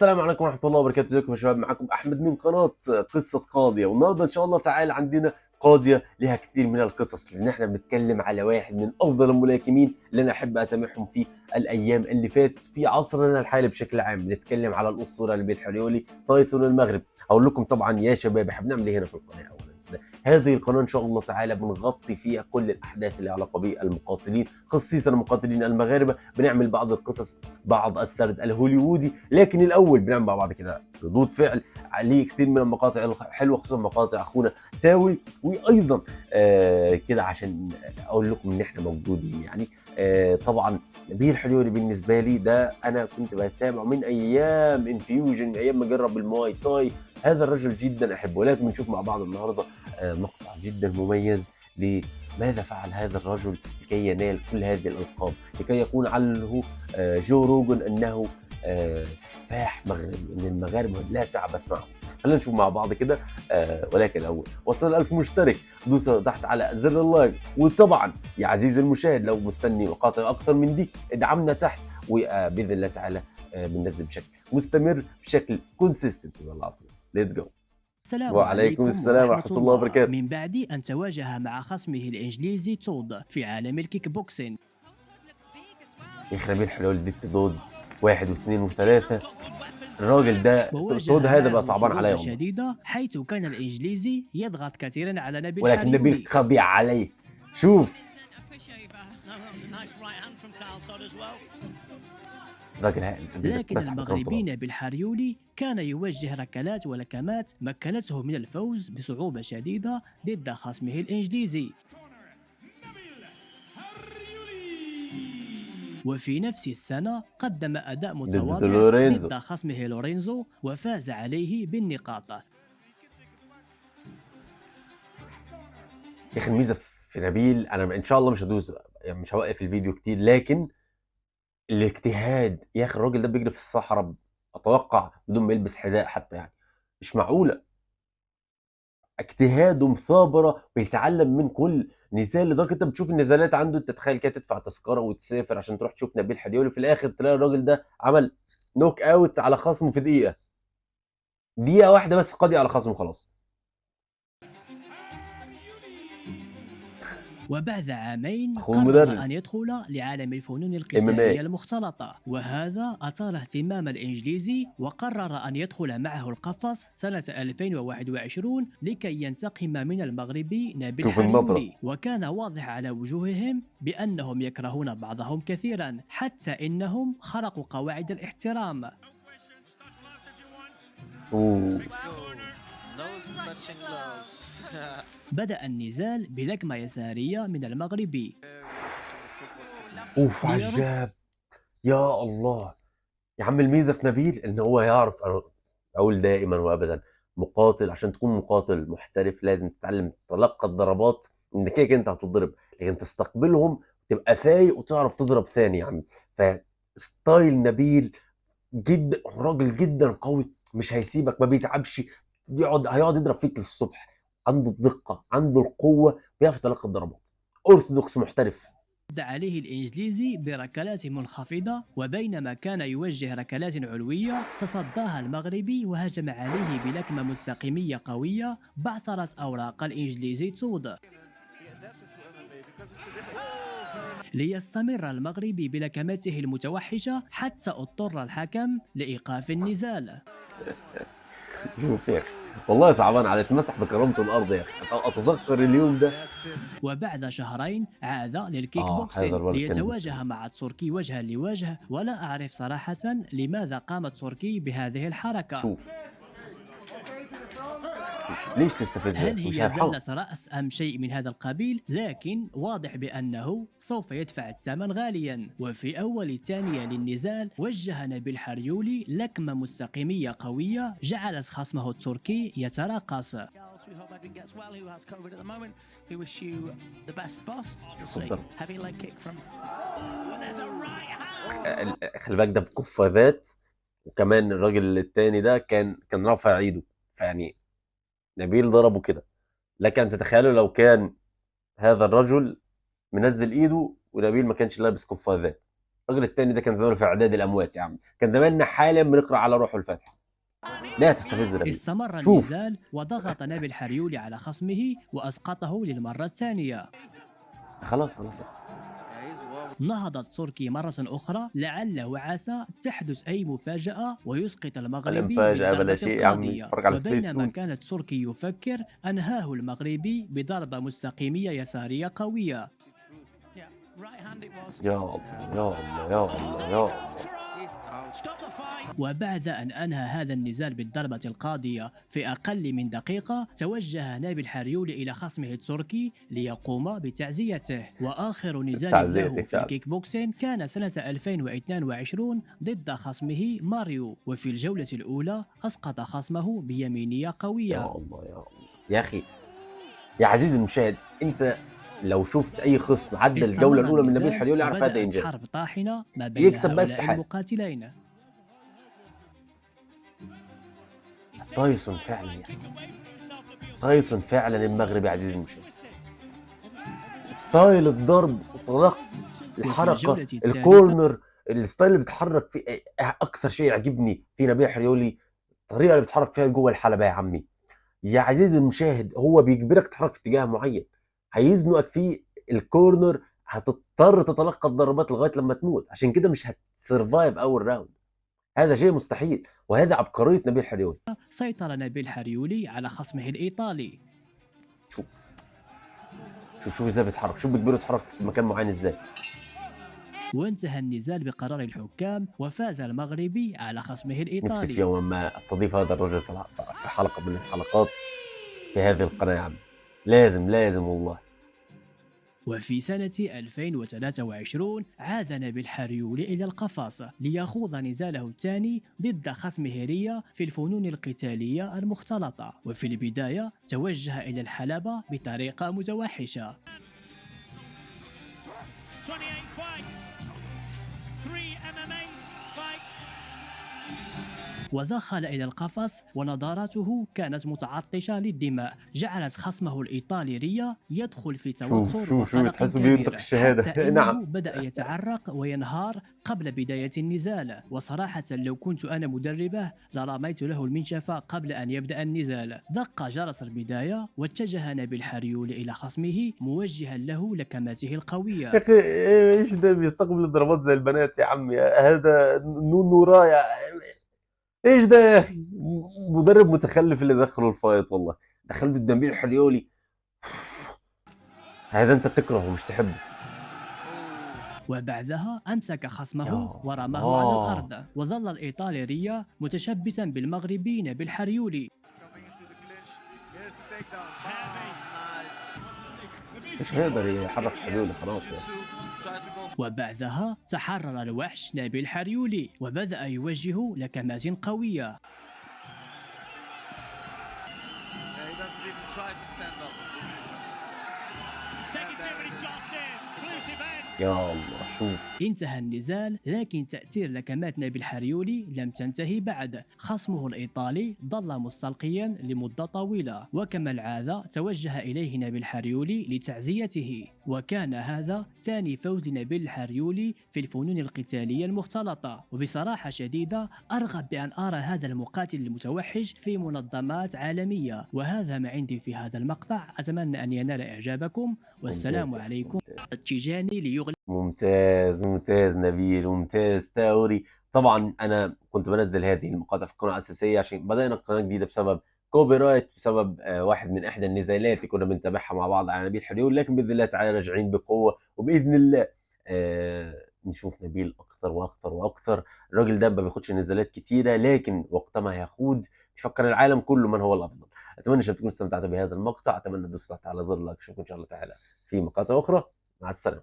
السلام عليكم ورحمة الله وبركاته. ازيكم يا شباب؟ معكم أحمد من قناة قصة قاضية، والنهارده إن شاء الله تعالى عندنا قاضية لها كثير من القصص، لأن احنا بنتكلم على واحد من أفضل الملاكمين اللي أنا أحب أتابعهم في الأيام اللي فاتت في عصرنا الحالي بشكل عام. بنتكلم على الأسطورة نبيل حريولي، تايسون المغرب. أقول لكم طبعا يا شباب احنا بنعمل إيه هنا في القناة؟ أولا كده هذه القناة إن شاء الله تعالى بنغطي فيها كل الأحداث اللي علاقة بالمقاتلين، خصيصا المقاتلين المغاربة. بنعمل بعض القصص، بعض السرد الهوليوودي، لكن الاول بنعمل مع بعض كده ردود فعل عليه كثير من المقاطع الحلوه، خصوصا مقاطع اخونا تاوي. وايضا كده عشان اقول لكم ان احنا موجودين يعني. طبعا نبيل حريوري بالنسبه لي ده انا كنت بتابعه من ايام انفيوجن، من ايام ما جرب المواي تاي. هذا الرجل جدا احبه، ولكن بنشوف مع بعض النهارده مقطع جدا مميز لماذا فعل هذا الرجل لكي ينال كل هذه الالقاب، لكي يكون علّه جو روجن انه سفاح مغربي، ان المغاربه لا تعبث معه. خلينا نشوف مع بعض كده. ولكن الاول وصل 1000 مشترك، دوسوا تحت على زر اللايك، وطبعا يا عزيزي المشاهد لو مستني مقاطع اكتر من دي ادعمنا تحت، وباذن الله تعالى بننزل بشكل مستمر بشكل كونسيستنت. والله العظيم ليتس جو. السلام وعليكم عليكم السلام ورحمة ورحمه الله الله. وبركاته. من بعد أن تواجه مع خصمه الإنجليزي تود في عالم الكيك بوكسين. يا اخي نبيل حلول دي تضود واحد واثنين وثلاثه. الراجل ده تود وواجه هذا بقى معه صعبان عليا صعوبة والله، شديدة حيث كان الإنجليزي يضغط كثيرا على نبيل ولكن نبيل حريولي. خبي عليه. شوف راجل لكن مسح بكرامة المغربي الأرض. نبيل حريولي كان يوجه ركلات ولكمات مكنته من الفوز بصعوبة شديدة ضد خصمه الإنجليزي. وفي نفس السنة قدم أداء ضد متواضع لورينزو. ضد خصمه لورينزو وفاز عليه بالنقاط. يا اخي الميزه في نبيل، انا ان شاء الله مش هدوس يعني، مش هوقف الفيديو كتير، لكن الاجتهاد يا اخي. الراجل ده بيجري في الصحراء اتوقع بدون ما يلبس حذاء حتى، يعني مش معقوله. اجتهاد ومثابره، بيتعلم من كل نزال، لدرجه انت بتشوف النزالات عنده، انت تتخيل كده تدفع تذكره وتسافر عشان تروح تشوف نبيل حديولي، في الاخر تلاقي الراجل ده عمل نوك اوت على خصمه في دقيقه، دقيقه واحده بس قضي على خصمه خلاص. وبعد عامين اخوه قرر المدرب أن يدخل لعالم الفنون MMA. القتالية المختلطة، وهذا أثار اهتمام الإنجليزي وقرر أن يدخل معه القفص سنة 2021 لكي ينتقم من المغربي نبيل شوف النظره. حريولي. وكان واضح على وجوههم بأنهم يكرهون بعضهم كثيرا، حتى إنهم خرقوا قواعد الاحترام. اوه بدأ النزال بلكمة يسارية من المغربي. اوف عجاب. يا الله يا عم، الميزه في نبيل ان هو يعرف. انا اقول دائما وابدا، مقاتل عشان تكون مقاتل محترف لازم تتعلم تلقى الضربات، ان كده كده انت هتضرب، لكن تستقبلهم تبقى فايق وتعرف تضرب ثاني يا عم. فستايل نبيل جدا، راجل جدا قوي، مش هيسيبك، ما بيتعبش، هيقعد يضرب فيك للصبح. عنده الدقه، عنده القوه، بيعرف يتلقى الضربات. اورثودوكس محترف. رد عليه الإنجليزي بركلات منخفضة، وبينما كان يوجه ركلات علوية تصداها المغربي وهجم عليه بلكمة مستقيمية قوية بعثرت أوراق الإنجليزي تود. ليستمر المغربي بلكماته المتوحشة حتى اضطر الحكم لإيقاف النزال. شوف يا اخي والله صعبان على اتمسح بكرامته الارض يا اخي، اتذكر اليوم ده. وبعد شهرين عاد للكيك هذا بوكسين الولد كان ليتواجه مستفز. مع التركي وجها لوجه، ولا أعرف صراحة لماذا قام التركي بهذه الحركة. شوف ليش تستفزه يا هل اخي؟ مش هي هيرحمك. زلة رأس أم شيء من هذا القبيل؟ لكن واضح بأنه سوف يدفع الثمن غاليا. وفي أول ثانية للنزال وجه نبيل حريولي لكمة مستقيمية قوية جعلت خصمه التركي يتراقص. شوف الضرب. خلي بالك ده بكفه ذات، وكمان الراجل التاني ده كان رافع ايده، فيعني نبيل ضربه كده. لكن تتخيلوا لو كان هذا الرجل منزل ايده ونبيل ما كانش لابس قفازات، الراجل التاني ده كان زمانه في اعداد الاموات يا عم، كان زماننا حالا بنقرا على روحه الفاتحه. لا تستفز نبيل. استمر شوف النزال وضغط نبيل حريولي على خصمه وأسقطه للمرة الثانية. خلاص خلاص. نهض تركي مرة أخرى لعل وعسى تحدث أي مفاجأة ويسقط المغربي المفاجأة بلا بالضربة شيء يا عمي، القاضية. اتفرج على سبيس وبينما تون. كان تركي يفكر، أنهاه المغربي بضربة مستقيمية يسارية قوية. يا الله يا الله يا الله يا الله. وبعد أن أنهى هذا النزال بالضربة القاضية في أقل من دقيقة، توجه نبيل حريولي إلى خصمه التركي ليقوم بتعزيته. وآخر نزال تعزيتي له في فعلا. الكيك بوكسين كان سنة 2022 ضد خصمه ماريو، وفي الجولة الأولى أسقط خصمه بيمينية يا قوية. الله يا الله يا اخي. يا عزيزي المشاهد، انت لو شفت اي خصم عدى الجوله استمر الاولى من نبيل النزال حريولي اعرف هذا وبدأت انجاز. حرب طاحنة ما بين يكسب بس هؤلاء حال. المقاتلين. تايسون فعلا يعني. تايسون فعلا المغربي يا عزيزي المشاهد. ستايل الضرب وطريقه وفي الحركه الجولة الثالثة الكورنر، الستايل اللي بيتحرك فيه. اكثر شيء يعجبني في نبيل حريولي الطريقه اللي بيتحرك فيها جوه الحلبه يا عمي. يا عزيزي المشاهد، هو بيجبرك تتحرك في اتجاه معين، هيزنقك في الكورنر، هتضطر تتلقى الضربات لغايه لما تموت، عشان كده مش هتسرفايف اول راوند. هذا شيء مستحيل، وهذا عبقريه نبيل حريولي. سيطر نبيل حريولي على خصمه الإيطالي. شوف شوف ازاي بيتحرك، شوف بيجبره يتحرك في مكان معين ازاي. وانتهى النزال بقرار الحكام وفاز المغربي على خصمه نفسي في الإيطالي. يوم ما استضيف هذا الرجل في حلقه من الحلقات في هذه القناه يا عم. لازم لازم والله. وفي سنة 2023 عاد نبيل حريولي إلى القفاص ليخوض نزاله الثاني ضد خصمه ريا في الفنون القتالية المختلطة. وفي البداية توجه إلى الحلبة بطريقة متوحشة. 28 fights, 3 MMA fights. ودخل إلى القفص ونظاراته كانت متعطشة للدماء، جعلت خصمه الإيطالي ريا يدخل في توتر شوف وقلق تحس كبير، بينطق الشهاده. حتى إنه نعم. بدأ يتعرق وينهار قبل بداية النزال. وصراحة لو كنت أنا مدربه لرميت له المنشفة قبل أن يبدأ النزال. دق جرس البداية واتجه نبيل حريولي إلى خصمه موجها له لكماته القوية. يا اخي ايش ده بيستقبل الضربات زي البنات يا عمي؟ هذا نورا يا ايش ده يا اخي؟ مدرب متخلف اللي دخله الفايت والله. دخلت الدمبيل حريولي. هذا انت تكرهه مش تحبه. وبعدها أمسك خصمه يا ورماه على الله. الأرض. وظل الإيطالي ريا متشبثا بالمغربي نبيل حريولي. مش هيقدر يحرك حريولي خلاص يعني. وبعدها تحرر الوحش نبيل حريولي وبدأ يوجه لكمات قوية. Taking too many shots there. Exclusive end. يا الله شوف. انتهى النزال، لكن تأثير لكمات نبيل حريولي لم تنتهي بعد. خصمه الإيطالي ظل مستلقيا لمدة طويلة، وكما العادة توجه إليه نبيل حريولي لتعزيته. وكان هذا ثاني فوز لنبيل حريولي في الفنون القتالية المختلطة. وبصراحة شديدة أرغب بأن أرى هذا المقاتل المتوحش في منظمات عالمية. وهذا ما عندي في هذا المقطع، أتمنى أن ينال إعجابكم، والسلام ممتاز. عليكم. ممتاز. التيجاني ليغلق. ممتاز نبيل، ممتاز تاوري. طبعا انا كنت بنزل هذه المقاطع في القناه الاساسيه عشان بدانا قناه جديده بسبب كوبي رايت، بسبب واحد من احدى النزالات اللي كنا بنتابعها مع بعض على نبيل حريول. لكن باذن الله تعالى راجعين بقوه، وباذن الله نشوف نبيل اكثر واكثر واكثر. الراجل ده ما بياخدش نزالات كثيره، لكن وقت ما هياخد يفكر العالم كله من هو الافضل. اتمنى شباب تكونوا استمتعتوا بهذا المقطع، اتمنى تدوسوا تحت على زر لايك. اشوفكم ان شاء الله تعالى في مقاطع اخرى. مع السلامه.